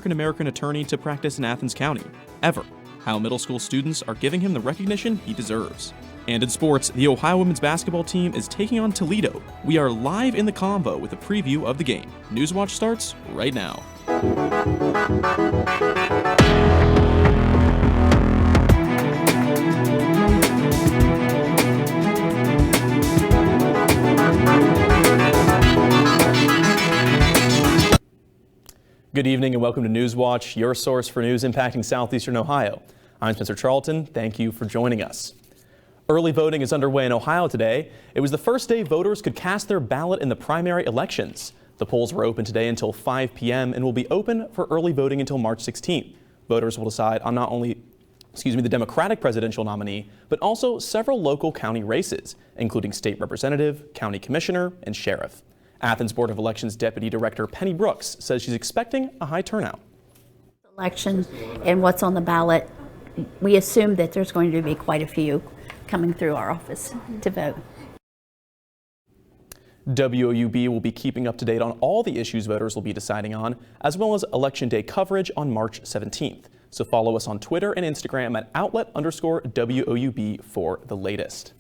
American attorney to practice in Athens County, ever. How middle school students are giving him the recognition he deserves. And in sports, the Ohio women's basketball team is taking on Toledo. We are live in the convo with a preview of the game. Newswatch starts right now. Good evening and welcome to Newswatch, your source for news impacting southeastern Ohio. I'm Spencer Charlton. Thank you for joining us. Early voting is underway in Ohio today. It was the first day voters could cast their ballot in the primary elections. The polls were open today until 5 p.m. and will be open for early voting until March 16th. Voters will decide on not only the Democratic presidential nominee, but also several local county races, including state representative, county commissioner, and sheriff. Athens Board of Elections Deputy Director Penny Brooks says she's expecting a high turnout. Election and what's on the ballot, we assume that there's going to be quite a few coming through our office to vote. WOUB will be keeping up to date on all the issues voters will be deciding on, as well as Election Day coverage on March 17th. So follow us on Twitter and Instagram at outlet_WOUB for the latest.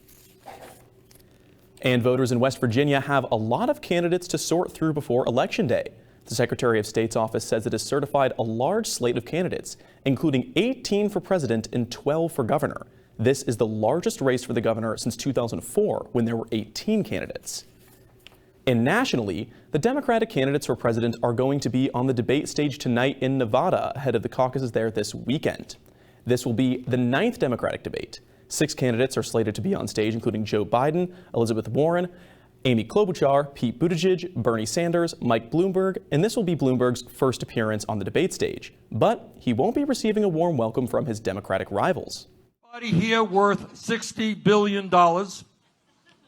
And voters in West Virginia have a lot of candidates to sort through before Election Day. The Secretary of State's office says it has certified a large slate of candidates, including 18 for president and 12 for governor. This is the largest race for the governor since 2004, when there were 18 candidates. And nationally, the Democratic candidates for president are going to be on the debate stage tonight in Nevada ahead of the caucuses there this weekend. This will be the 9th Democratic debate. 6 candidates are slated to be on stage, including Joe Biden, Elizabeth Warren, Amy Klobuchar, Pete Buttigieg, Bernie Sanders, Mike Bloomberg, and this will be Bloomberg's first appearance on the debate stage. But he won't be receiving a warm welcome from his Democratic rivals. Here worth $60 billion.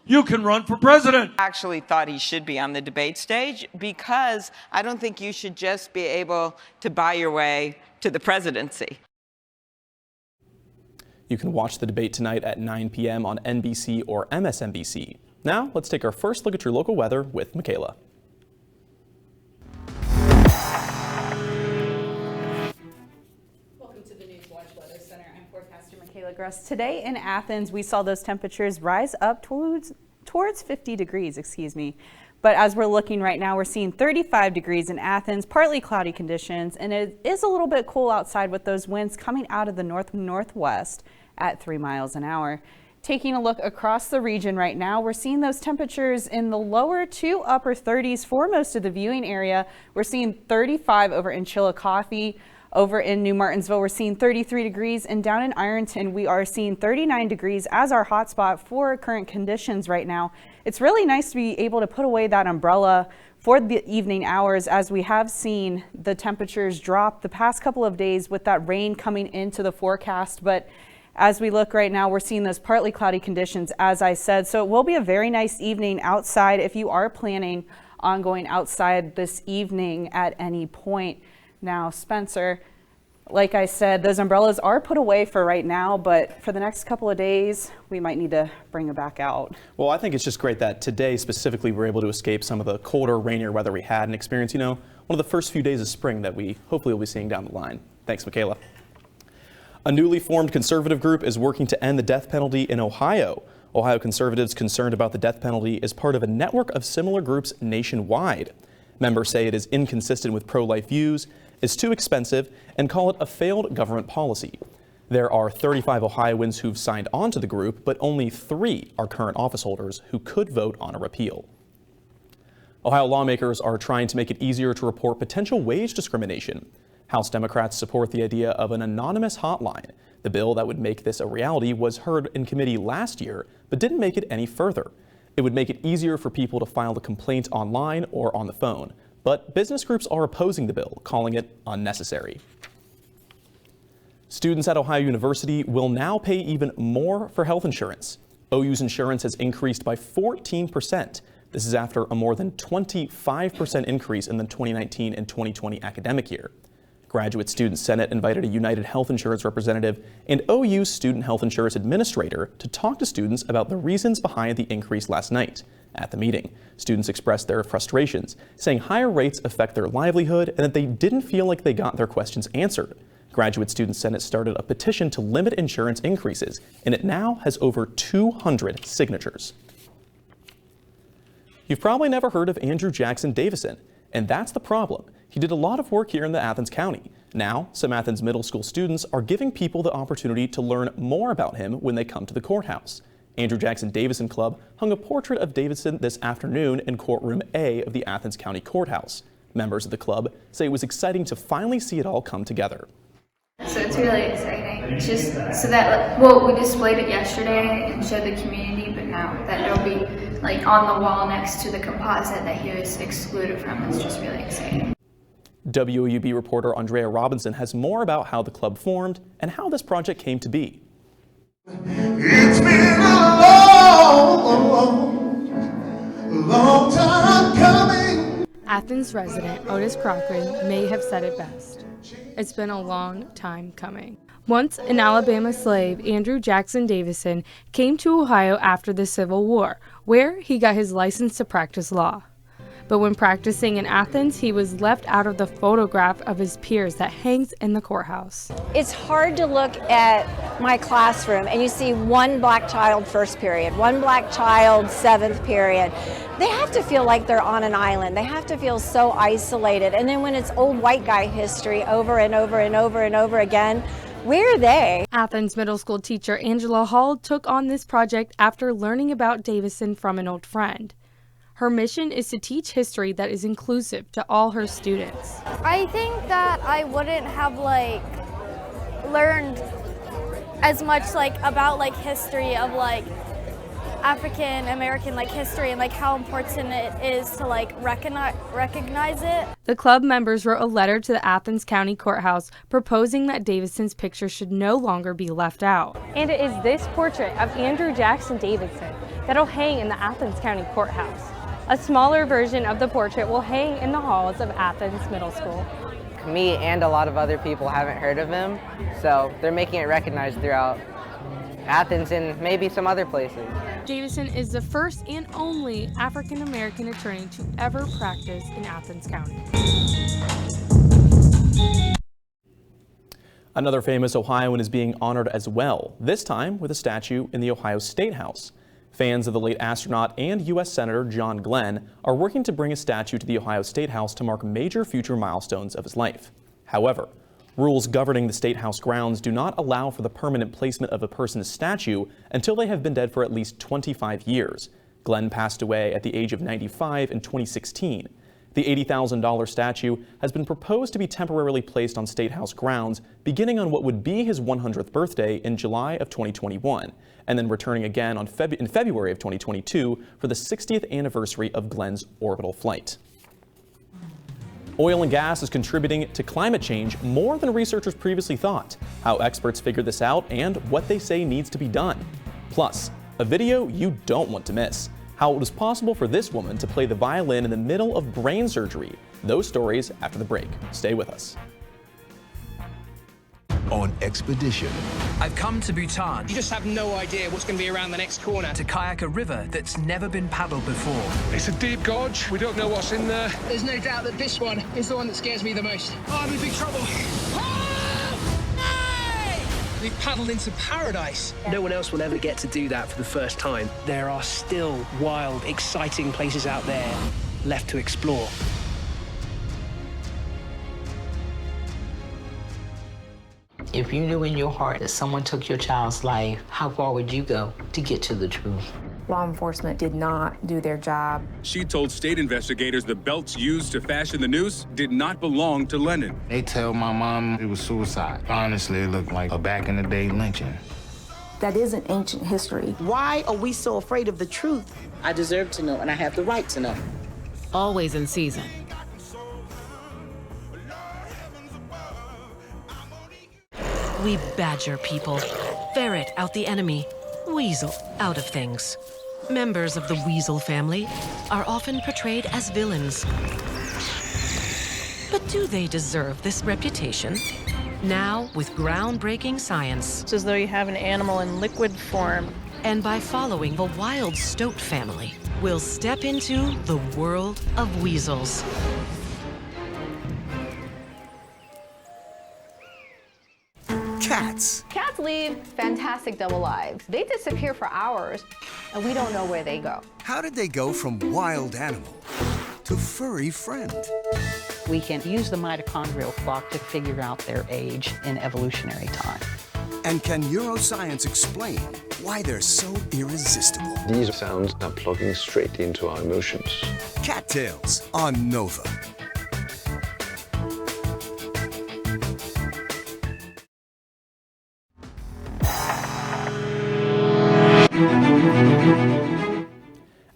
You can run for president. I actually thought he should be on the debate stage because I don't think you should just be able to buy your way to the presidency. You can watch the debate tonight at 9 p.m. on NBC or MSNBC. Now, let's take our first look at your local weather with Michaela. Welcome to the Newswatch Weather Center. I'm forecaster Michaela Gruss. Today in Athens, we saw those temperatures rise up towards 50 degrees, But as we're looking right now, we're seeing 35 degrees in Athens, partly cloudy conditions, and it is a little bit cool outside with those winds coming out of the north-northwest at 3 miles an hour. Taking a look across the region right now, we're seeing those temperatures in the lower to upper 30s for most of the viewing area. We're seeing 35 over in Chillicothe. Over in New Martinsville, we're seeing 33 degrees, and down in Ironton, we are seeing 39 degrees as our hotspot for current conditions right now. It's really nice to be able to put away that umbrella for the evening hours, as we have seen the temperatures drop the past couple of days with that rain coming into the forecast. But as we look right now, we're seeing those partly cloudy conditions, as I said. So it will be a very nice evening outside if you are planning on going outside this evening at any point. Now, Spencer, like I said, those umbrellas are put away for right now, but for the next couple of days, we might need to bring them back out. Well, I think it's just great that today specifically we're able to escape some of the colder, rainier weather we had and experience, one of the first few days of spring that we hopefully will be seeing down the line. Thanks, Michaela. A newly formed conservative group is working to end the death penalty in Ohio. Ohio conservatives concerned about the death penalty is part of a network of similar groups nationwide. Members say it is inconsistent with pro-life views, is too expensive, and call it a failed government policy. There are 35 Ohioans who've signed on to the group, but only 3 are current office holders who could vote on a repeal. Ohio lawmakers are trying to make it easier to report potential wage discrimination. House Democrats support the idea of an anonymous hotline. The bill that would make this a reality was heard in committee last year, but didn't make it any further. It would make it easier for people to file the complaint online or on the phone. But business groups are opposing the bill, calling it unnecessary. Students at Ohio University will now pay even more for health insurance. OU's insurance has increased by 14%. This is after a more than 25% increase in the 2019 and 2020 academic year. Graduate Student Senate invited a United Health Insurance representative and OU Student Health Insurance Administrator to talk to students about the reasons behind the increase last night. At the meeting, students expressed their frustrations, saying higher rates affect their livelihood and that they didn't feel like they got their questions answered. Graduate Student Senate started a petition to limit insurance increases, and it now has over 200 signatures. You've probably never heard of Andrew Jackson Davison, and that's the problem. He did a lot of work here in the Athens County. Now, some Athens middle school students are giving people the opportunity to learn more about him when they come to the courthouse. Andrew Jackson Davison Club hung a portrait of Davison this afternoon in courtroom A of the Athens County Courthouse. Members of the club say it was exciting to finally see it all come together. So it's really exciting. It's just so that, well, we displayed it yesterday and showed the community, but now that it'll be like on the wall next to the composite that he was excluded from, it's just really exciting. WOUB reporter Andrea Robinson has more about how the club formed and how this project came to be. It's been a long time coming. Athens resident Otis Cochran may have said it best. It's been a long time coming. Once an Alabama slave, Andrew Jackson Davison came to Ohio after the Civil War, where he got his license to practice law. But when practicing in Athens, he was left out of the photograph of his peers that hangs in the courthouse. It's hard to look at my classroom and you see one black child first period, one black child seventh period. They have to feel like they're on an island. They have to feel so isolated. And then when it's old white guy history over and over and over and over again, where are they? Athens middle school teacher Angela Hall took on this project after learning about Davison from an old friend. Her mission is to teach history that is inclusive to all her students. I think that I wouldn't have learned as much about history of African American history and how important it is to recognize it. The club members wrote a letter to the Athens County Courthouse proposing that Davison's picture should no longer be left out. And it is this portrait of Andrew Jackson Davison that'll hang in the Athens County Courthouse. A smaller version of the portrait will hang in the halls of Athens Middle School. Me and a lot of other people haven't heard of him, so they're making it recognized throughout Athens and maybe some other places. Davison is the first and only African American attorney to ever practice in Athens County. Another famous Ohioan is being honored as well, this time with a statue in the Ohio State House. Fans of the late astronaut and U.S. Senator John Glenn are working to bring a statue to the Ohio State House to mark major future milestones of his life. However, rules governing the State House grounds do not allow for the permanent placement of a person's statue until they have been dead for at least 25 years. Glenn passed away at the age of 95 in 2016. The $80,000 statue has been proposed to be temporarily placed on State House grounds beginning on what would be his 100th birthday in July of 2021, and then returning again in February of 2022 for the 60th anniversary of Glenn's orbital flight. Oil and gas is contributing to climate change more than researchers previously thought, how experts figured this out, and what they say needs to be done. Plus, a video you don't want to miss. How it was possible for this woman to play the violin in the middle of brain surgery. Those stories after the break. Stay with us. On expedition. I've come to Bhutan. You just have no idea what's going to be around the next corner. To kayak a river that's never been paddled before. It's a deep gorge. We don't know what's in there. There's no doubt that this one is the one that scares me the most. Oh, I'm in big trouble. We've paddled into paradise. No one else will ever get to do that for the first time. There are still wild, exciting places out there left to explore. If you knew in your heart that someone took your child's life, how far would you go to get to the truth? Law enforcement did not do their job. She told state investigators the belts used to fashion the noose did not belong to Lennon. They tell my mom it was suicide. Honestly, it looked like a back-in-the-day lynching. That isn't ancient history. Why are we so afraid of the truth? I deserve to know, and I have the right to know. Always in season. We badger people, ferret out the enemy, weasel out of things. Members of the weasel family are often portrayed as villains. But Do they deserve this reputation? Now, with groundbreaking science. It's as though you have an animal in liquid form. And by following the wild stoat family, we'll step into the world of weasels. Cats. Cats lead fantastic double lives. They disappear for hours, and we don't know where they go. How did they go from wild animal to furry friend? We can use the mitochondrial clock to figure out their age in evolutionary time. And can neuroscience explain why they're so irresistible? These sounds are plugging straight into our emotions. Cattails on Nova.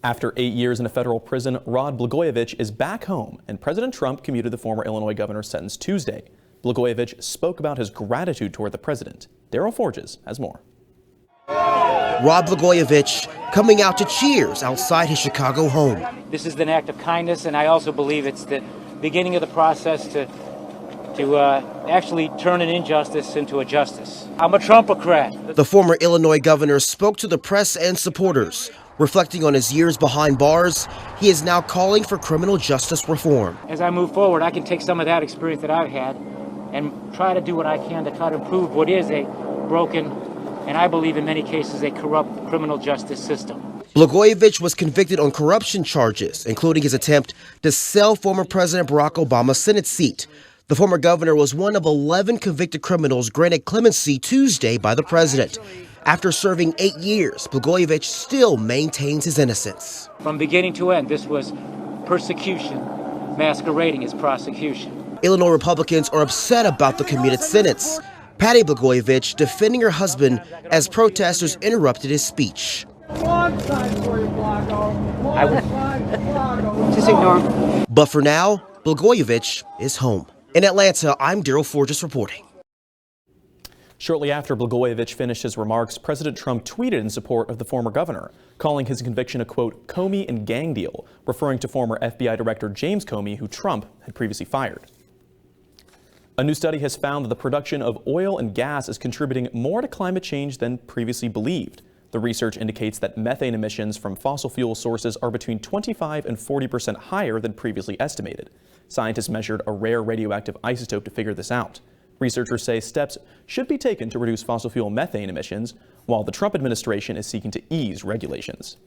After 8 years in a federal prison, Rod Blagojevich is back home, and President Trump commuted the former Illinois governor's sentence Tuesday. Blagojevich spoke about his gratitude toward the president. Daryl Forges has more. Rod Blagojevich coming out to cheers outside his Chicago home. This is an act of kindness, and I also believe it's the beginning of the process to actually turn an injustice into a justice. I'm a Trumpocrat. The former Illinois governor spoke to the press and supporters. Reflecting on his years behind bars, he is now calling for criminal justice reform. As I move forward, I can take some of that experience that I've had and try to do what I can to try to improve what is a broken, and I believe in many cases, a corrupt criminal justice system. Blagojevich was convicted on corruption charges, including his attempt to sell former President Barack Obama's Senate seat. The former governor was one of 11 convicted criminals granted clemency Tuesday by the president. After serving 8 years, Blagojevich still maintains his innocence. From beginning to end, this was persecution masquerading as prosecution. Illinois Republicans are upset about the commuted sentence. Patty Blagojevich defending her husband as protesters interrupted his speech. Just ignore him. But for now, Blagojevich is home. In Atlanta, I'm Daryl Forges reporting. Shortly after Blagojevich finished his remarks, President Trump tweeted in support of the former governor, calling his conviction a, quote, Comey and gang deal, referring to former FBI Director James Comey, who Trump had previously fired. A new study has found that the production of oil and gas is contributing more to climate change than previously believed. The research indicates that methane emissions from fossil fuel sources are between 25 and 40% higher than previously estimated. Scientists measured a rare radioactive isotope to figure this out. Researchers say steps should be taken to reduce fossil fuel methane emissions, while the Trump administration is seeking to ease regulations.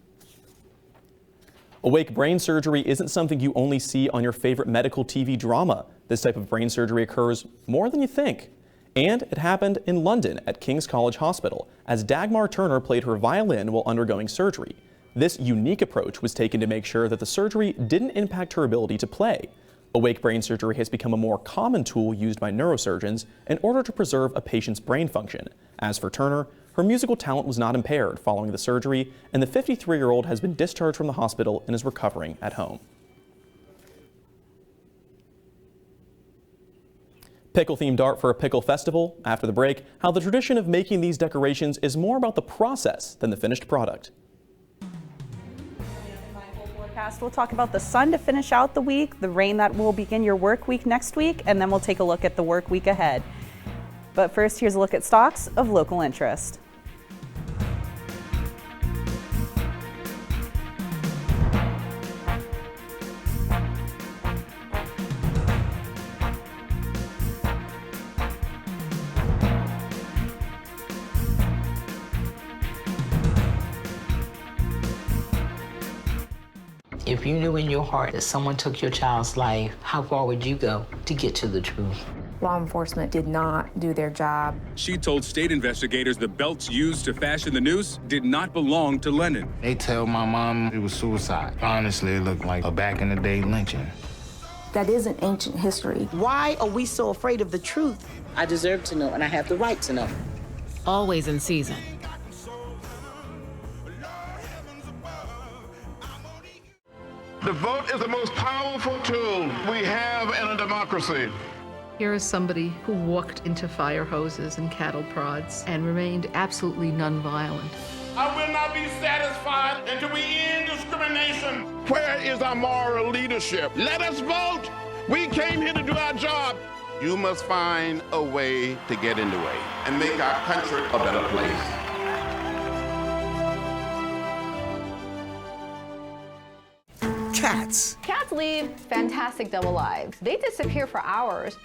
Awake brain surgery isn't something you only see on your favorite medical TV drama. This type of brain surgery occurs more than you think. And it happened in London at King's College Hospital as Dagmar Turner played her violin while undergoing surgery. This unique approach was taken to make sure that the surgery didn't impact her ability to play. Awake brain surgery has become a more common tool used by neurosurgeons in order to preserve a patient's brain function. As for Turner, her musical talent was not impaired following the surgery, and the 53-year-old has been discharged from the hospital and is recovering at home. Pickle-themed art for a pickle festival. After the break, how the tradition of making these decorations is more about the process than the finished product. We'll talk about the sun to finish out the week, the rain that will begin your work week next week, and then we'll take a look at the work week ahead. But first, here's a look at stocks of local interest. If you knew in your heart that someone took your child's life, how far would you go to get to the truth? Law enforcement did not do their job. She told state investigators the belts used to fashion the noose did not belong to Lennon. They tell my mom it was suicide. Honestly, it looked like a back-in-the-day lynching. That isn't ancient history. Why are we so afraid of the truth? I deserve to know, and I have the right to know. Always in season. The vote is the most powerful tool we have in a democracy. Here is somebody who walked into fire hoses and cattle prods and remained absolutely nonviolent. I will not be satisfied until we end discrimination. Where is our moral leadership? Let us vote We came here to do our job. You must find a way to get in the way and make our country a better place. Cats. Cats lead fantastic double lives. They disappear for hours,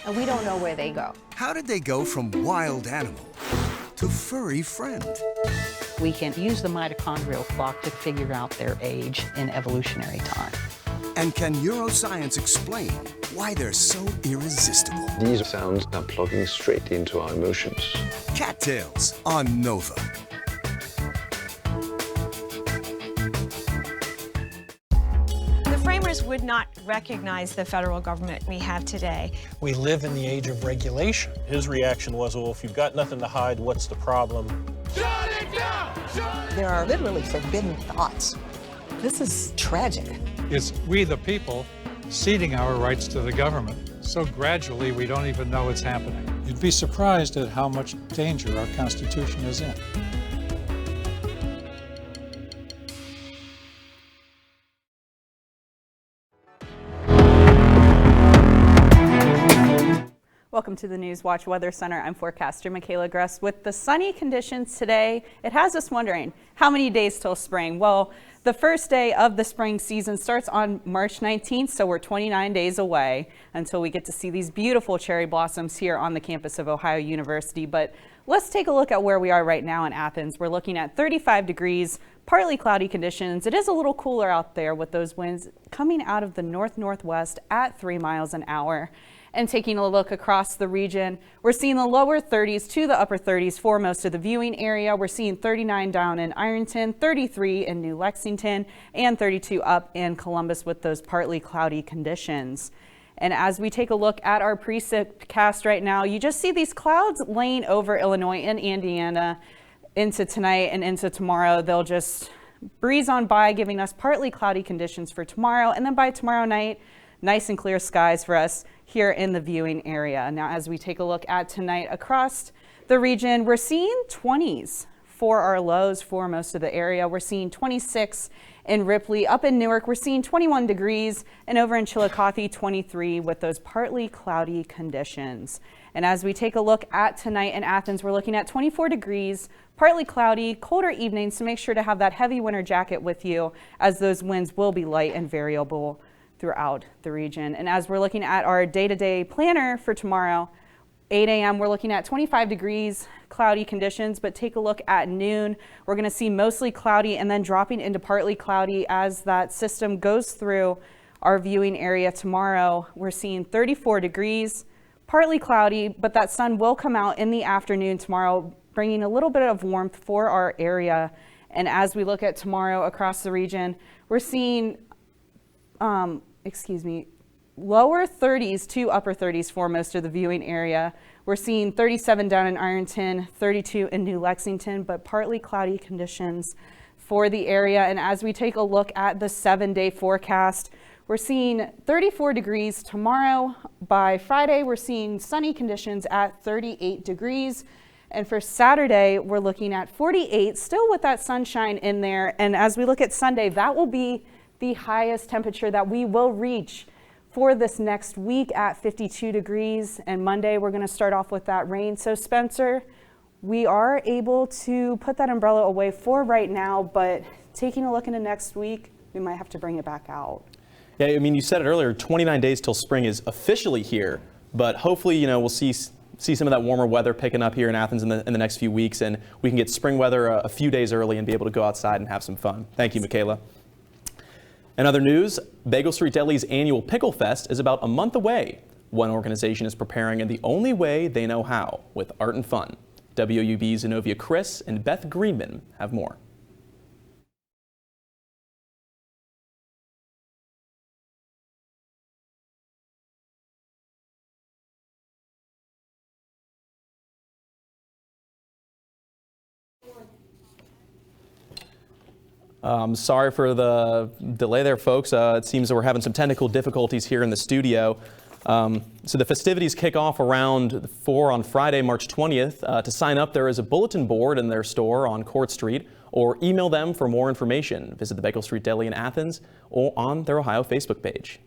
and we don't know where they go. How did they go from wild animal to furry friend? We can use the mitochondrial clock to figure out their age in evolutionary time. And can neuroscience explain why they're so irresistible? These sounds are plugging straight into our emotions. Cattails on Nova. The framers would not recognize the federal government we have today. We live in the age of regulation. His reaction was, well, if you've got nothing to hide, what's the problem? Shut it down! There are literally forbidden thoughts. This is tragic. It's we the people ceding our rights to the government. So gradually we don't even know it's happening. You'd be surprised at how much danger our Constitution is in. Welcome to the Newswatch Weather Center. I'm forecaster Michaela Gress. With the sunny conditions today, it has us wondering, how many days till spring? Well, the first day of the spring season starts on March 19th, so we're 29 days away until we get to see these beautiful cherry blossoms here on the campus of Ohio University. But let's take a look at where we are right now in Athens. We're looking at 35 degrees, partly cloudy conditions. It is a little cooler out there with those winds coming out of the north-northwest at 3 miles an hour. And taking a look across the region, we're seeing the lower 30s to the upper 30s for most of the viewing area. We're seeing 39 down in Ironton, 33 in New Lexington, and 32 up in Columbus with those partly cloudy conditions. And as we take a look at our precast right now, you just see these clouds laying over Illinois and Indiana into tonight and into tomorrow. They'll just breeze on by, giving us partly cloudy conditions for tomorrow. And then by tomorrow night, nice and clear skies for us here in the viewing area. Now, as we take a look at tonight across the region, we're seeing 20s for our lows for most of the area. We're seeing 26 in Ripley. Up in Newark, we're seeing 21 degrees, and over in Chillicothe, 23 with those partly cloudy conditions. And as we take a look at tonight in Athens, we're looking at 24 degrees, partly cloudy, colder evenings, so make sure to have that heavy winter jacket with you as those winds will be light and variable throughout the region. And as we're looking at our day-to-day planner for tomorrow, 8 a.m., we're looking at 25 degrees, cloudy conditions, but take a look at noon. We're going to see mostly cloudy and then dropping into partly cloudy as that system goes through our viewing area tomorrow. We're seeing 34 degrees, partly cloudy, but that sun will come out in the afternoon tomorrow, bringing a little bit of warmth for our area. And as we look at tomorrow across the region, we're seeing lower 30s to upper 30s for most of the viewing area. We're seeing 37 down in Ironton, 32 in New Lexington, but partly cloudy conditions for the area. And as we take a look at the 7-day forecast, we're seeing 34 degrees tomorrow. By Friday, we're seeing sunny conditions at 38 degrees. And for Saturday, we're looking at 48, still with that sunshine in there. And as we look at Sunday, that will be the highest temperature that we will reach for this next week at 52 degrees. And Monday, we're going to start off with that rain. So Spencer, we are able to put that umbrella away for right now, but taking a look into next week, we might have to bring it back out. Yeah, I mean, you said it earlier, 29 days till spring is officially here, but hopefully, we'll see some of that warmer weather picking up here in Athens in the next few weeks, and we can get spring weather a few days early and be able to go outside and have some fun. Thank you, Michaela. In other news, Bagel Street Deli's annual Pickle Fest is about a month away. One organization is preparing in the only way they know how, with art and fun. WOUB's Zenobia Chris and Beth Greenman have more. Sorry for the delay there, folks. It seems that we're having some technical difficulties here in the studio. So the festivities kick off around 4 on Friday, March 20th. To sign up, there is a bulletin board in their store on Court Street, or email them for more information. Visit the Bagel Street Deli in Athens or on their Ohio Facebook page.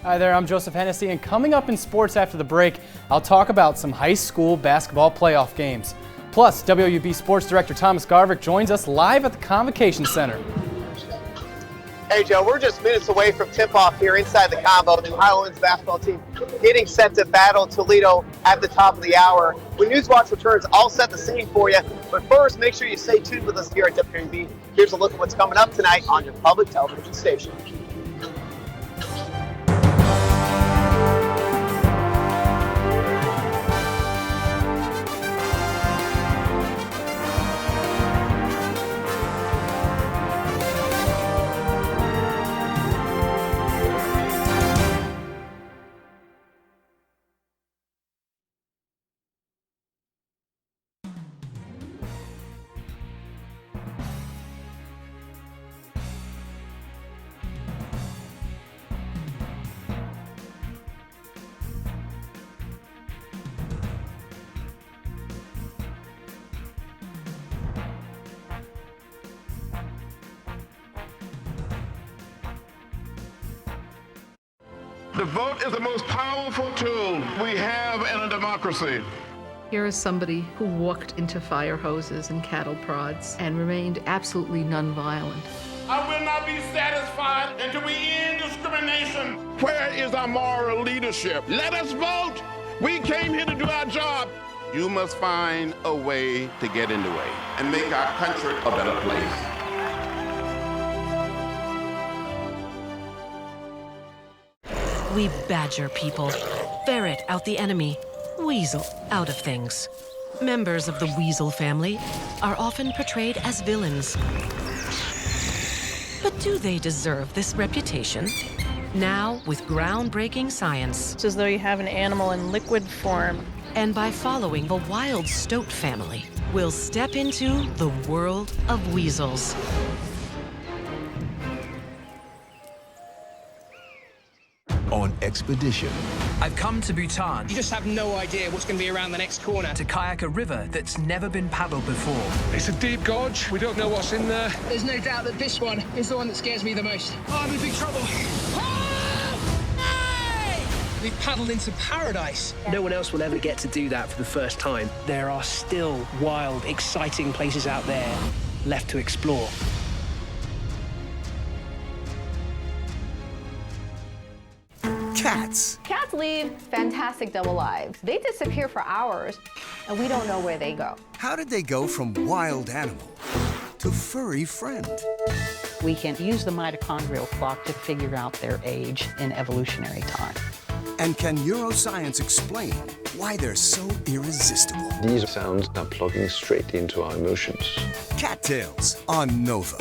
Hi there, I'm Joseph Hennessy, and coming up in sports after the break, I'll talk about some high school basketball playoff games. Plus, WOUB Sports Director Thomas Garvick joins us live at the Convocation Center. Hey Joe, we're just minutes away from tip-off here inside the Convo. The Ohio women's basketball team getting set to battle Toledo at the top of the hour. When Newswatch returns, I'll set the scene for you. But first, make sure you stay tuned with us here at WOUB. Here's a look at what's coming up tonight on your public television station. The vote is the most powerful tool we have in a democracy. Here is somebody who walked into fire hoses and cattle prods and remained absolutely nonviolent. I will not be satisfied until we end discrimination. Where is our moral leadership? Let us vote. We came here to do our job. You must find a way to get in the way and make our country a better place. We badger people, ferret out the enemy, weasel out of things. Members of the weasel family are often portrayed as villains. But do they deserve this reputation? Now, with groundbreaking science. It's as though you have an animal in liquid form. And by following the wild stoat family, we'll step into the world of weasels. On expedition. I've come to Bhutan. You just have no idea what's going to be around the next corner. To kayak a river that's never been paddled before. It's a deep gorge. We don't know what's in there. There's no doubt that this one is the one that scares me the most. Oh, I'm in big trouble. We've paddled into paradise. No one else will ever get to do that for the first time. There are still wild, exciting places out there left to explore. Cats. Cats lead fantastic double lives. They disappear for hours, and we don't know where they go. How did they go from wild animal to furry friend? We can use the mitochondrial clock to figure out their age in evolutionary time. And can neuroscience explain why they're so irresistible? These sounds are plugging straight into our emotions. Cattails on Nova.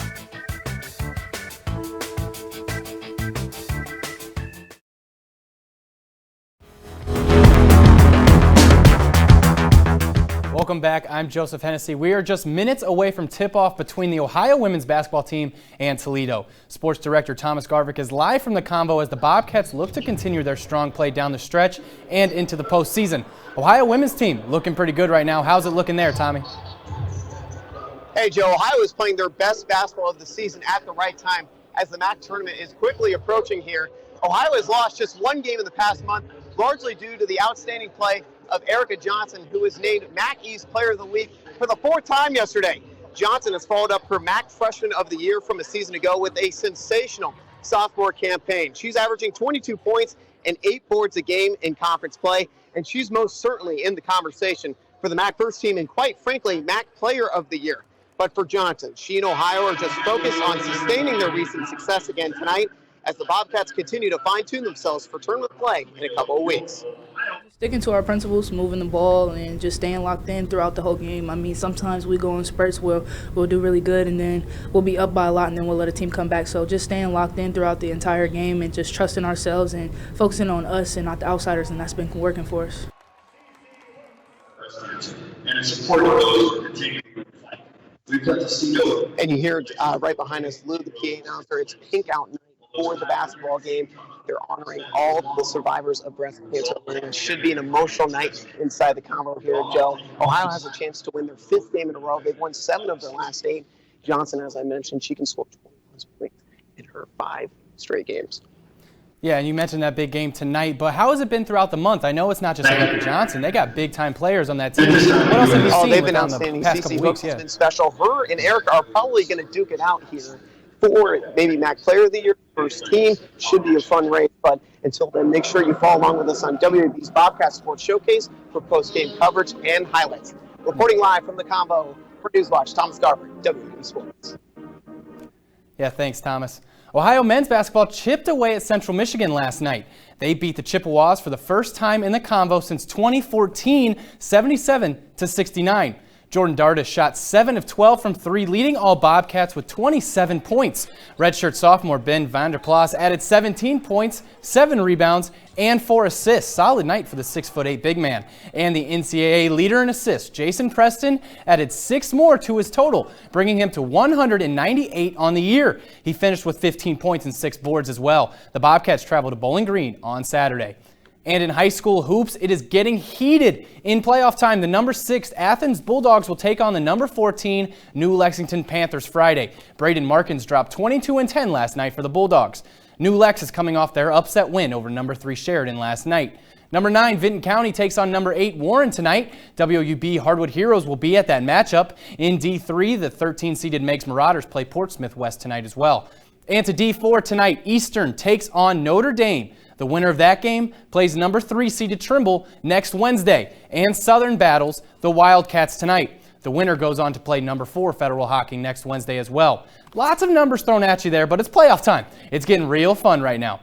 Welcome back. I'm Joseph Hennessy. We are just minutes away from tip-off between the Ohio women's basketball team and Toledo. Sports Director Thomas Garvick is live from the Convo as the Bobcats look to continue their strong play down the stretch and into the postseason. Ohio women's team looking pretty good right now. How's it looking there, Tommy? Hey Joe, Ohio is playing their best basketball of the season at the right time as the MAC tournament is quickly approaching here. Ohio has lost just one game in the past month, largely due to the outstanding play of Erica Johnson, who was named MAC East Player of the Week for the fourth time yesterday. Johnson has followed up her MAC Freshman of the Year from a season ago with a sensational sophomore campaign. She's averaging 22 points and 8 boards a game in conference play, and she's most certainly in the conversation for the MAC first team and, quite frankly, MAC Player of the Year. But for Johnson, she and Ohio are just focused on sustaining their recent success again tonight as the Bobcats continue to fine-tune themselves for tournament play in a couple of weeks. Sticking to our principles, moving the ball, and just staying locked in throughout the whole game. I mean, sometimes we go in spurts where we'll do really good, and then we'll be up by a lot, and then we'll let a team come back. So just staying locked in throughout the entire game and just trusting ourselves and focusing on us and not the outsiders, and that's been working for us. And it's important for those who continue to fight. We've got to see no. And you hear right behind us, Lou, the PA announcer. It's pink out night for the basketball game. They're honoring all the survivors of breast cancer. And it should be an emotional night inside the Convo here, Joe. Ohio has a chance to win their 5th game in a row. They've won 7 of their last 8. Johnson, as I mentioned, she can score 21 points in her 5 straight games. Yeah, and you mentioned that big game tonight, but how has it been throughout the month? I know it's not just Erica Johnson. They got big-time players on that team. What else have you seen they've been on the outstanding. past CeCe couple Hooks weeks? has been special. Her and Erica are probably going to duke it out here for maybe MAC Player of the Year, first team. Should be a fun race, but until then, make sure you follow along with us on WAB's Bobcat Sports Showcase for post-game coverage and highlights. Reporting live from the combo for Newswatch, Thomas Garber, WAB Sports. Yeah, thanks, Thomas. Ohio men's basketball chipped away at Central Michigan last night. They beat the Chippewas for the first time in the convo since 2014, 77-69. Jordan Dardis shot 7 of 12 from 3, leading all Bobcats with 27 points. Redshirt sophomore Ben Vanderplas added 17 points, 7 rebounds, and 4 assists. Solid night for the 6'8" big man. And the NCAA leader in assists, Jason Preston, added 6 more to his total, bringing him to 198 on the year. He finished with 15 points and 6 boards as well. The Bobcats travel to Bowling Green on Saturday. And in high school hoops, it is getting heated. In playoff time, the number 6 Athens Bulldogs will take on the number 14 New Lexington Panthers Friday. Braden Markins dropped 22 and 10 last night for the Bulldogs. New Lex is coming off their upset win over number 3 Sheridan last night. Number 9 Vinton County takes on number 8 Warren tonight. WOUB Hardwood Heroes will be at that matchup. In D3, the 13-seeded Meigs Marauders play Portsmouth West tonight as well. And to D4 tonight, Eastern takes on Notre Dame. The winner of that game plays number 3 seeded Trimble next Wednesday. And Southern battles the Wildcats tonight. The winner goes on to play number 4 Federal Hocking next Wednesday as well. Lots of numbers thrown at you there, but it's playoff time. It's getting real fun right now.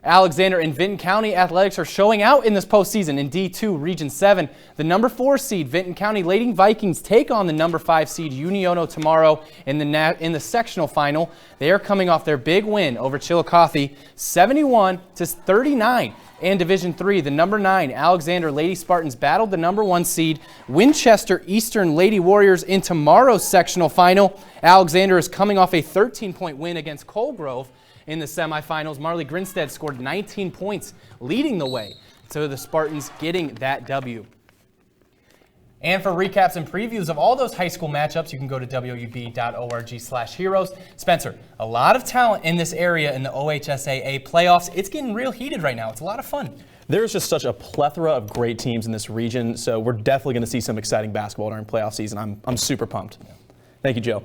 Alexander and Vinton County athletics are showing out in this postseason. In D2 Region 7, the number 4 seed Vinton County Lady Vikings take on the number 5 seed Uniono tomorrow in the sectional final. They are coming off their big win over Chillicothe, 71-39. And Division 3, the number 9 Alexander Lady Spartans battled the number 1 seed Winchester Eastern Lady Warriors in tomorrow's sectional final. Alexander is coming off a 13-point win against Colegrove. In the semifinals, Marley Grinstead scored 19 points, leading the way to the Spartans getting that W. And for recaps and previews of all those high school matchups, you can go to woub.org/heroes. Spencer, a lot of talent in this area in the OHSAA playoffs. It's getting real heated right now. It's a lot of fun. There's just such a plethora of great teams in this region, so we're definitely going to see some exciting basketball during playoff season. I'm super pumped. Thank you, Joe.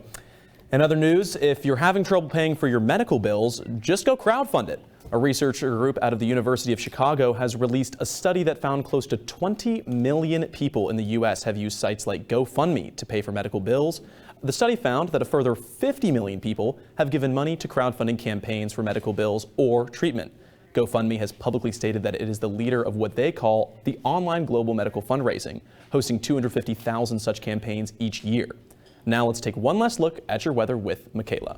In other news, if you're having trouble paying for your medical bills, just go crowdfund it. A researcher group out of the University of Chicago has released a study that found close to 20 million people in the U.S. have used sites like GoFundMe to pay for medical bills. The study found that a further 50 million people have given money to crowdfunding campaigns for medical bills or treatment. GoFundMe has publicly stated that it is the leader of what they call the online global medical fundraising, hosting 250,000 such campaigns each year. Now let's take one last look at your weather with Michaela.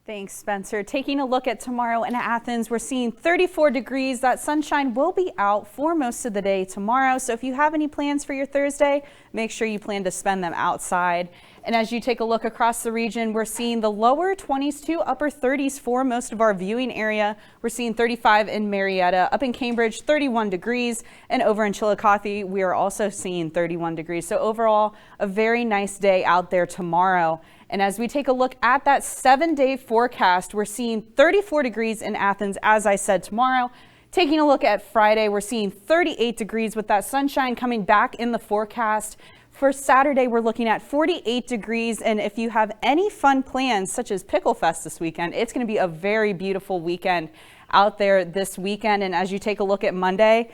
Thanks, Spencer. Taking a look at tomorrow in Athens, we're seeing 34 degrees. That sunshine will be out for most of the day tomorrow. So if you have any plans for your Thursday, make sure you plan to spend them outside. And as you take a look across the region, we're seeing the lower 20s to upper 30s for most of our viewing area. We're seeing 35 in Marietta, up in Cambridge, 31 degrees, and over in Chillicothe, we are also seeing 31 degrees. So overall, a very nice day out there tomorrow. And as we take a look at that 7-day forecast, we're seeing 34 degrees in Athens, as I said, tomorrow. Taking a look at Friday, we're seeing 38 degrees with that sunshine coming back in the forecast. For Saturday, we're looking at 48 degrees, and if you have any fun plans, such as Pickle Fest this weekend, it's going to be a very beautiful weekend out there this weekend. And as you take a look at Monday,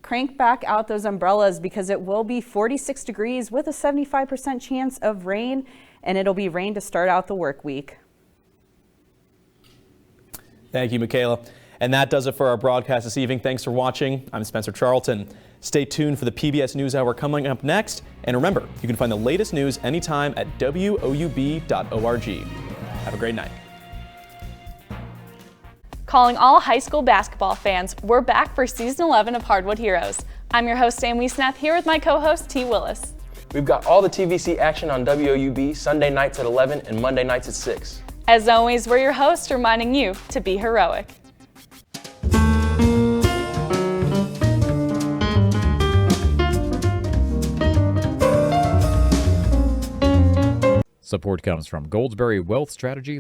crank back out those umbrellas because it will be 46 degrees with a 75% chance of rain, and it'll be rain to start out the work week. Thank you, Michaela. And that does it for our broadcast this evening. Thanks for watching. I'm Spencer Charlton. Stay tuned for the PBS NewsHour coming up next. And remember, you can find the latest news anytime at WOUB.org. Have a great night. Calling all high school basketball fans, we're back for Season 11 of Hardwood Heroes. I'm your host, Sam Wiesnath, here with my co-host, T. Willis. We've got all the TVC action on WOUB Sunday nights at 11 and Monday nights at 6. As always, we're your hosts reminding you to be heroic. Support comes from Goldsberry Wealth Strategy.